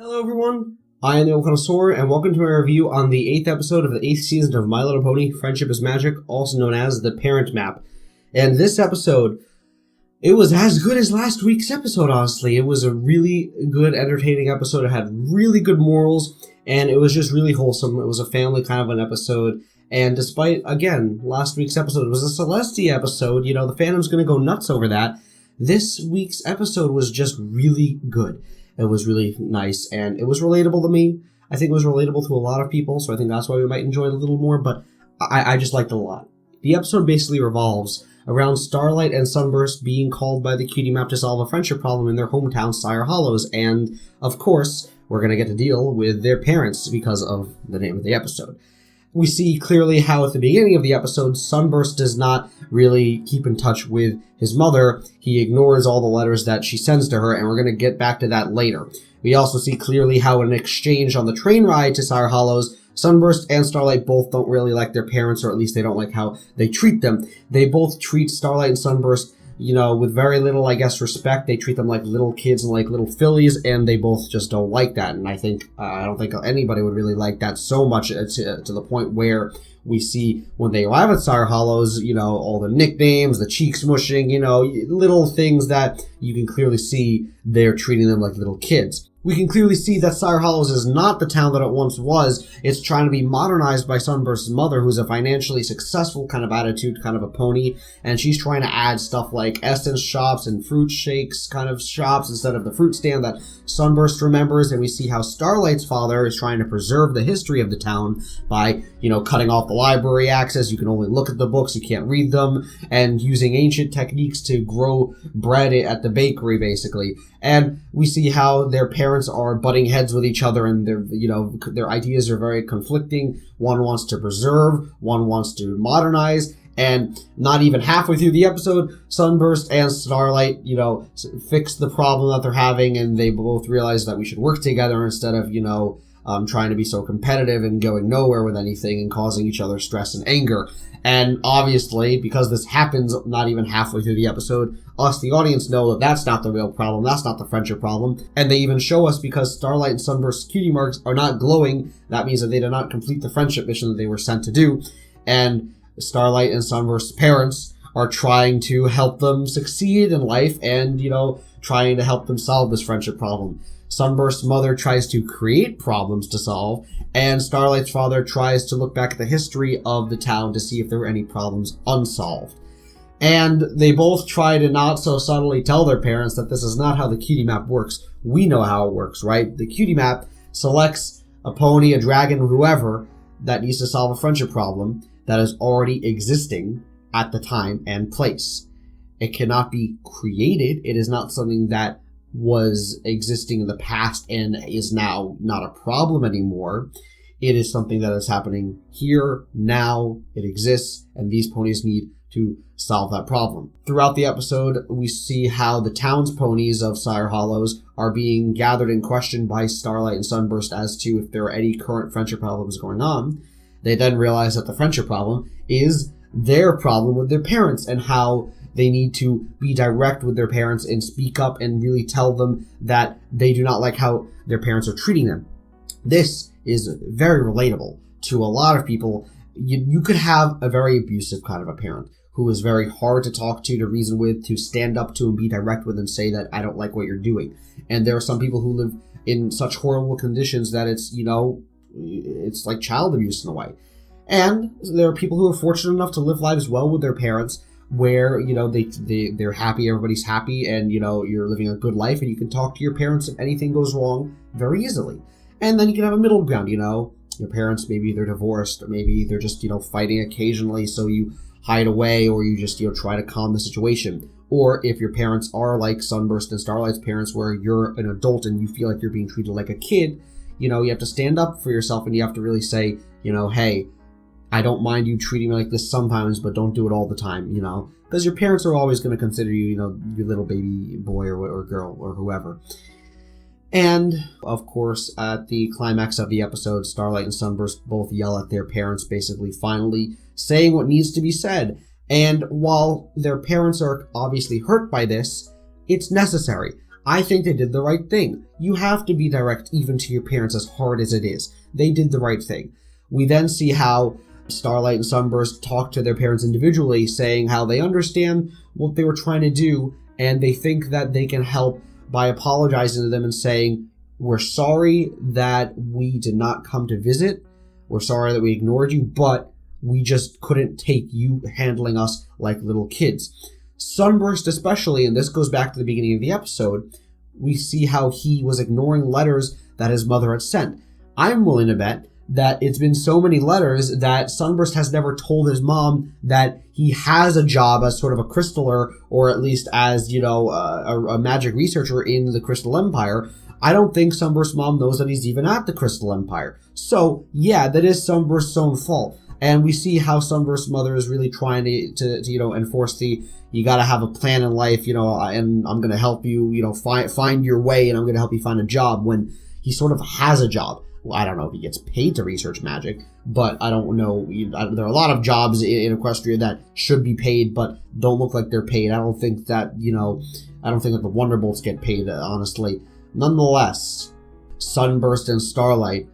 Hello everyone, I am the Connoisseur, and welcome to my review on the 8th episode of the 8th season of My Little Pony, Friendship is Magic, also known as the Parent Map. And this episode, it was as good as last week's episode, honestly. It was a really good, entertaining episode. It had really good morals, and it was just really wholesome. It was a family kind of an episode. And despite, again, last week's episode was a Celestia episode, the fandom's gonna go nuts over that. This week's episode was just really good. It was really nice, and it was relatable to me. I think it was relatable to a lot of people, so I think that's why we might enjoy it a little more, but I just liked it a lot. The episode basically revolves around Starlight and Sunburst being called by the Cutie Map to solve a friendship problem in their hometown, Sire Hollows, and, of course, we're going to get to deal with their parents because of the name of the episode. We see clearly how at the beginning of the episode, Sunburst does not really keep in touch with his mother. He ignores all the letters that she sends to her, and we're going to get back to that later. We also see clearly how in exchange on the train ride to Sire Hollows, Sunburst and Starlight both don't really like their parents, or at least they don't like how they treat them. They both treat Starlight and Sunburst with very little, respect. They treat them like little kids and like little fillies, and they both just don't like that. And I don't think anybody would really like that so much to the point where we see when they arrive at Sire Hollows, all the nicknames, the cheek smushing, little things that you can clearly see they're treating them like little kids. We can clearly see that Sire Hollows is not the town that it once was. It's trying to be modernized by Sunburst's mother, who's a financially successful kind of attitude, kind of a pony, and she's trying to add stuff like essence shops and fruit shakes kind of shops instead of the fruit stand that Sunburst remembers, and we see how Starlight's father is trying to preserve the history of the town by, cutting off the library access. You can only look at the books, you can't read them, and using ancient techniques to grow bread at the bakery, basically. And we see how their parents are butting heads with each other, and their ideas are very conflicting. One wants to preserve, one wants to modernize, and not even halfway through the episode, Sunburst and Starlight, fix the problem that they're having, and they both realize that we should work together instead of, trying to be so competitive and going nowhere with anything and causing each other stress and anger. And obviously, because this happens not even halfway through the episode, us, the audience, know that that's not the real problem, that's not the friendship problem. And they even show us, because Starlight and Sunburst's cutie marks are not glowing, that means that they did not complete the friendship mission that they were sent to do. And Starlight and Sunburst's parents are trying to help them succeed in life and, trying to help them solve this friendship problem. Sunburst's mother tries to create problems to solve, and Starlight's father tries to look back at the history of the town to see if there were any problems unsolved. And they both try to not so subtly tell their parents that this is not how the cutie map works. We know how it works, right? The cutie map selects a pony, a dragon, whoever, that needs to solve a friendship problem that is already existing at the time and place. It cannot be created. It is not something that was existing in the past and is now not a problem anymore. It is something that is happening here, now, it exists, and these ponies need to solve that problem. Throughout the episode, we see how the town's ponies of Sire Hollows are being gathered and questioned by Starlight and Sunburst as to if there are any current friendship problems going on. They then realize that the friendship problem is their problem with their parents, and how they need to be direct with their parents and speak up and really tell them that they do not like how their parents are treating them. This is very relatable to a lot of people. You could have a very abusive kind of a parent who is very hard to talk to reason with, to stand up to and be direct with and say that I don't like what you're doing. And there are some people who live in such horrible conditions that it's like child abuse in a way. And there are people who are fortunate enough to live lives well with their parents, where, they're happy, everybody's happy, and, you're living a good life, and you can talk to your parents if anything goes wrong very easily. And then you can have a middle ground, your parents, maybe they're divorced, or maybe they're just, fighting occasionally, so you hide away, or you just, try to calm the situation. Or if your parents are like Sunburst and Starlight's parents, where you're an adult and you feel like you're being treated like a kid, you have to stand up for yourself, and you have to really say, hey, I don't mind you treating me like this sometimes, but don't do it all the time, because your parents are always going to consider you, your little baby boy or girl or whoever. And, of course, at the climax of the episode, Starlight and Sunburst both yell at their parents, basically finally saying what needs to be said. And while their parents are obviously hurt by this, it's necessary. I think they did the right thing. You have to be direct even to your parents, as hard as it is. They did the right thing. We then see how Starlight and Sunburst talk to their parents individually, saying how they understand what they were trying to do, and they think that they can help by apologizing to them and saying, we're sorry that we did not come to visit. We're sorry that we ignored you, but we just couldn't take you handling us like little kids. Sunburst especially, and this goes back to the beginning of the episode, we see how he was ignoring letters that his mother had sent. I'm willing to bet that it's been so many letters that Sunburst has never told his mom that he has a job as sort of a crystaller, or at least as, a magic researcher in the Crystal Empire. I don't think Sunburst's mom knows that he's even at the Crystal Empire. So, yeah, that is Sunburst's own fault. And we see how Sunburst's mother is really trying to enforce you gotta have a plan in life, and I'm gonna help you, find your way, and I'm gonna help you find a job, when he sort of has a job. Well, I don't know if he gets paid to research magic, but I don't know. There are a lot of jobs in Equestria that should be paid, but don't look like they're paid. I don't think that, I don't think that the Wonderbolts get paid, honestly. Nonetheless, Sunburst and Starlight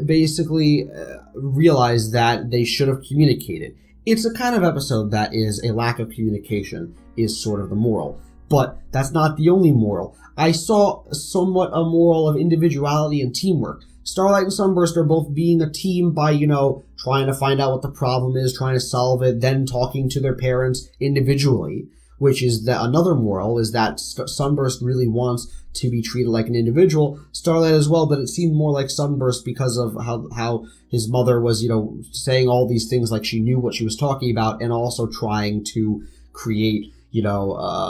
basically realize that they should have communicated. It's a kind of episode that is a lack of communication is sort of the moral, but that's not the only moral. I saw somewhat a moral of individuality and teamwork. Starlight and Sunburst are both being a team by, trying to find out what the problem is, trying to solve it, then talking to their parents individually, which is another moral, is that Sunburst really wants to be treated like an individual. Starlight as well, but it seemed more like Sunburst because of how his mother was, saying all these things like she knew what she was talking about, and also trying to create,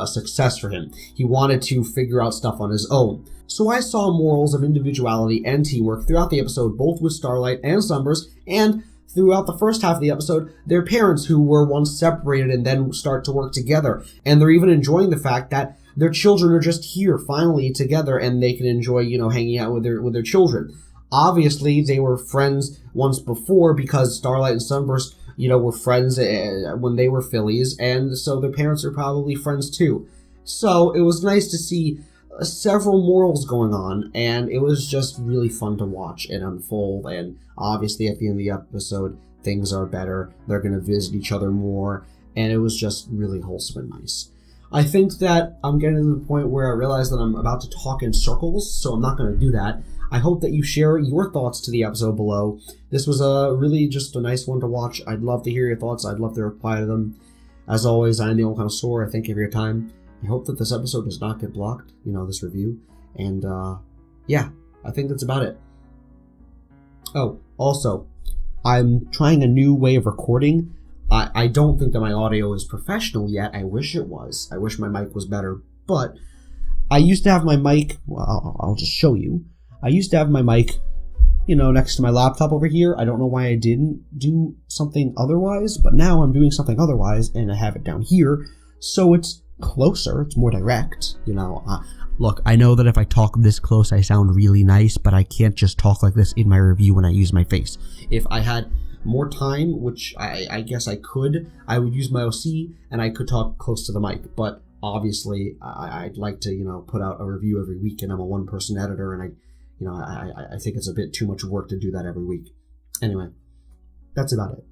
success for him. He wanted to figure out stuff on his own. So I saw morals of individuality and teamwork throughout the episode, both with Starlight and Sunburst, and throughout the first half of the episode, their parents who were once separated and then start to work together. And they're even enjoying the fact that their children are just here finally together, and they can enjoy, hanging out with their children. Obviously, they were friends once before because Starlight and Sunburst, were friends when they were fillies, and so their parents are probably friends too. So it was nice to see several morals going on, and it was just really fun to watch it unfold. And obviously at the end of the episode, things are better. They're going to visit each other more, and it was just really wholesome and nice. I think that I'm getting to the point where I realize that I'm about to talk in circles, so I'm not going to do that. I hope that you share your thoughts to the episode below. This was really just a nice one to watch. I'd love to hear your thoughts. I'd love to reply to them. As always, I'm the Old Connoisseur. I thank you for your time. I hope that this episode does not get blocked, this review. And, yeah, I think that's about it. Oh, also, I'm trying a new way of recording. I don't think that my audio is professional yet. I wish it was. I wish my mic was better. But I used to have my mic, well, I'll just show you. I used to have my mic, next to my laptop over here. I don't know why I didn't do something otherwise, but now I'm doing something otherwise, and I have it down here. So it's closer, it's more direct, look, I know that if I talk this close I sound really nice, but I can't just talk like this in my review when I use my face. If I had more time, which I guess I could, I would use my OC and I could talk close to the mic, but obviously I'd like to put out a review every week, and I'm a one-person editor, and I think it's a bit too much work to do that every week. Anyway, that's about it.